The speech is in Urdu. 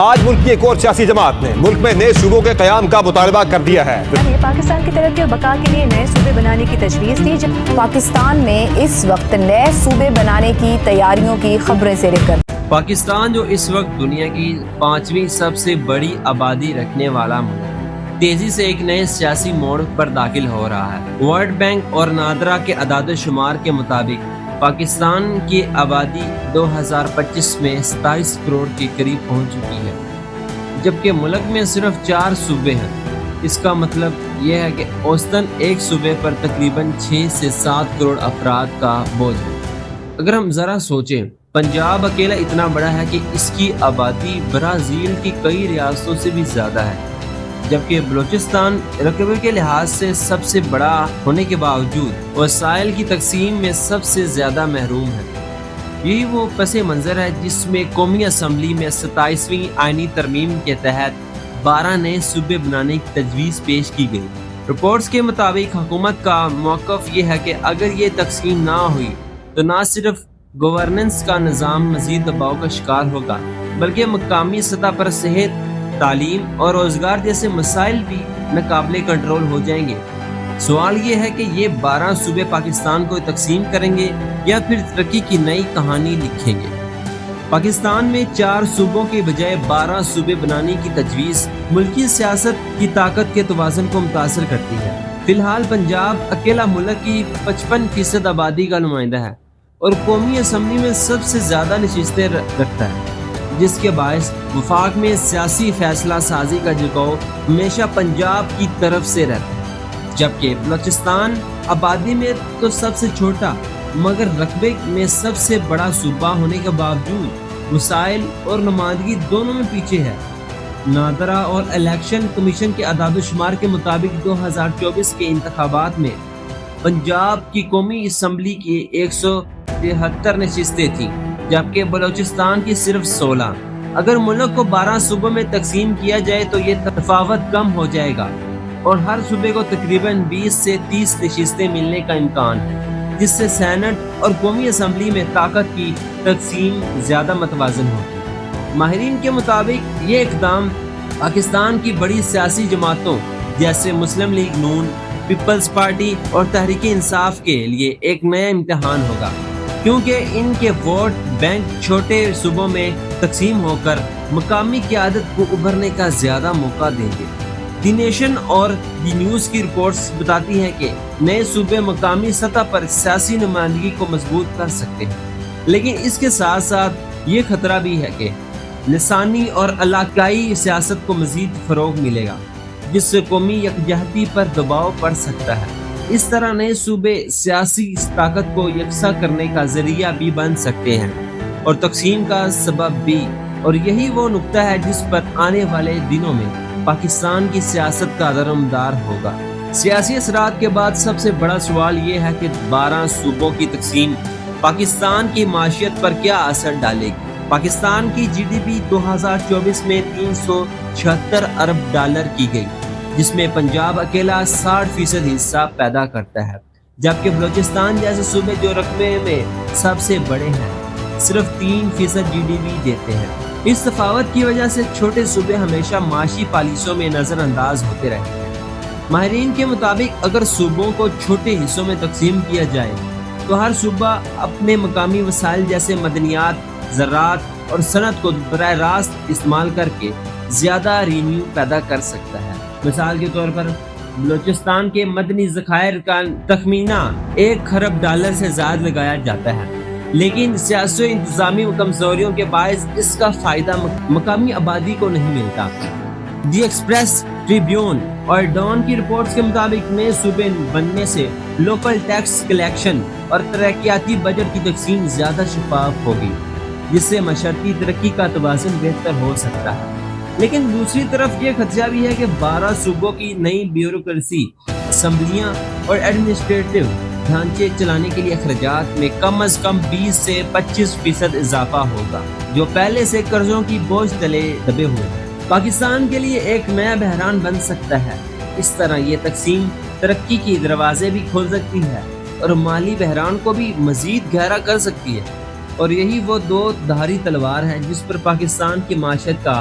آج ملک کی ایک اور سیاسی جماعت نے ملک میں نئے صوبوں کے قیام کا مطالبہ کر دیا ہے۔ پاکستان کی ترقی اور بقا کے لیے نئے صوبے بنانے کی تجویز دی۔ پاکستان میں اس وقت نئے صوبے بنانے کی تیاریوں کی خبریں زیر گردن۔ پاکستان جو اس وقت دنیا کی 5ویں سب سے بڑی آبادی رکھنے والا ملک ہے، تیزی سے ایک نئے سیاسی موڑ پر داخل ہو رہا ہے۔ ورلڈ بینک اور نادرا کے اعداد و شمار کے مطابق پاکستان کی آبادی 2025 میں 27 کروڑ کے قریب پہنچ چکی ہے، جبکہ ملک میں صرف 4 صوبے ہیں۔ اس کا مطلب یہ ہے کہ اوسطاً ایک صوبے پر تقریباً 6 سے 7 کروڑ افراد کا بوجھ ہے۔ اگر ہم ذرا سوچیں، پنجاب اکیلا اتنا بڑا ہے کہ اس کی آبادی برازیل کی کئی ریاستوں سے بھی زیادہ ہے، جبکہ بلوچستان رقبے کے لحاظ سے سب سے بڑا ہونے کے باوجود وسائل کی تقسیم میں سب سے زیادہ محروم ہے۔ یہی وہ پس منظر ہے جس میں قومی اسمبلی میں 27ویں آئینی ترمیم کے تحت 12 نئے صوبے بنانے کی تجویز پیش کی گئی۔ رپورٹس کے مطابق حکومت کا موقف یہ ہے کہ اگر یہ تقسیم نہ ہوئی تو نہ صرف گورننس کا نظام مزید دباؤ کا شکار ہوگا، بلکہ مقامی سطح پر صحت، تعلیم اور روزگار جیسے مسائل بھی ناقابل کنٹرول ہو جائیں گے۔ سوال یہ ہے کہ یہ 12 صوبے پاکستان کو تقسیم کریں گے یا پھر ترقی کی نئی کہانی لکھیں گے۔ پاکستان میں 4 صوبوں کے بجائے 12 صوبے بنانے کی تجویز ملکی سیاست کی طاقت کے توازن کو متاثر کرتی ہے۔ فی الحال پنجاب اکیلا ملک کی 55% آبادی کا نمائندہ ہے اور قومی اسمبلی میں سب سے زیادہ نشستیں رکھتا ہے، جس کے باعث وفاق میں سیاسی فیصلہ سازی کا جھکاؤ ہمیشہ پنجاب کی طرف سے رہتا ہے، جبکہ بلوچستان آبادی میں تو سب سے چھوٹا مگر رقبے میں سب سے بڑا صوبہ ہونے کے باوجود وسائل اور نمائندگی دونوں میں پیچھے ہے۔ نادرا اور الیکشن کمیشن کے اعداد و شمار کے مطابق 2024 کے انتخابات میں پنجاب کی قومی اسمبلی کی 173 نشستیں تھیں، جبکہ بلوچستان کی صرف 16۔ اگر ملک کو 12 صوبوں میں تقسیم کیا جائے تو یہ تفاوت کم ہو جائے گا اور ہر صوبے کو تقریباً 20 سے 30 نشستیں ملنے کا امکان ہے، جس سے سینٹ اور قومی اسمبلی میں طاقت کی تقسیم زیادہ متوازن ہوگی۔ ماہرین کے مطابق یہ اقدام پاکستان کی بڑی سیاسی جماعتوں جیسے مسلم لیگ نون، پیپلز پارٹی اور تحریک انصاف کے لیے ایک نیا امتحان ہوگا، کیونکہ ان کے ووٹ بینک چھوٹے صوبوں میں تقسیم ہو کر مقامی قیادت کو ابھرنے کا زیادہ موقع دیں گے۔ دی نیشن اور دی نیوز کی رپورٹس بتاتی ہیں کہ نئے صوبے مقامی سطح پر سیاسی نمائندگی کو مضبوط کر سکتے ہیں، لیکن اس کے ساتھ ساتھ یہ خطرہ بھی ہے کہ لسانی اور علاقائی سیاست کو مزید فروغ ملے گا، جس سے قومی یکجہتی پر دباؤ پڑ سکتا ہے۔ اس طرح نئے صوبے سیاسی طاقت کو یکساں کرنے کا ذریعہ بھی بن سکتے ہیں اور تقسیم کا سبب بھی، اور یہی وہ نقطہ ہے جس پر آنے والے دنوں میں پاکستان کی سیاست کا دارمدار ہوگا۔ سیاسی اثرات کے بعد سب سے بڑا سوال یہ ہے کہ 12 صوبوں کی تقسیم پاکستان کی معیشت پر کیا اثر ڈالے گی۔ پاکستان کی جی ڈی پی 2024 میں 376 ارب ڈالر کی گئی، جس میں پنجاب اکیلا 60% حصہ پیدا کرتا ہے، جبکہ بلوچستان جیسے صوبے جو رقبے میں سب سے بڑے ہیں صرف 3% جی ڈی پی دیتے ہیں۔ اس تفاوت کی وجہ سے چھوٹے صوبے ہمیشہ معاشی پالیسیوں میں نظر انداز ہوتے رہے ہیں۔ ماہرین کے مطابق اگر صوبوں کو چھوٹے حصوں میں تقسیم کیا جائے تو ہر صوبہ اپنے مقامی وسائل جیسے مدنیات، زراعت اور صنعت کو براہ راست استعمال کر کے زیادہ رینیو پیدا کر سکتا ہے۔ مثال کے طور پر بلوچستان کے مدنی ذخائر کا تخمینہ 1 خرب ڈالر سے زائد لگایا جاتا ہے، لیکن سیاسی و انتظامی کمزوریوں کے باعث اس کا فائدہ مقامی آبادی کو نہیں ملتا۔ دی ایکسپریس، ٹریبیون اور ڈان کی رپورٹس کے مطابق نئے صوبے بننے سے لوکل ٹیکس کلیکشن اور ترقیاتی بجٹ کی تقسیم زیادہ شفاف ہوگی، جس سے معاشرتی ترقی کا توازن بہتر ہو سکتا ہے۔ لیکن دوسری طرف یہ خدشہ بھی ہے کہ 12 صوبوں کی نئی بیوروکریسی، اسمبلیاں اور ایڈمنسٹریٹو ڈھانچے چلانے کے لیے اخراجات میں کم از کم 20 سے 25% اضافہ ہوگا، جو پہلے سے قرضوں کی بوجھ تلے دبے ہوئے ہیں۔ پاکستان کے لیے ایک نیا بحران بن سکتا ہے۔ اس طرح یہ تقسیم ترقی کی دروازے بھی کھول سکتی ہے اور مالی بحران کو بھی مزید گہرا کر سکتی ہے، اور یہی وہ دو دھاری تلوار ہے جس پر پاکستان کی معیشت کا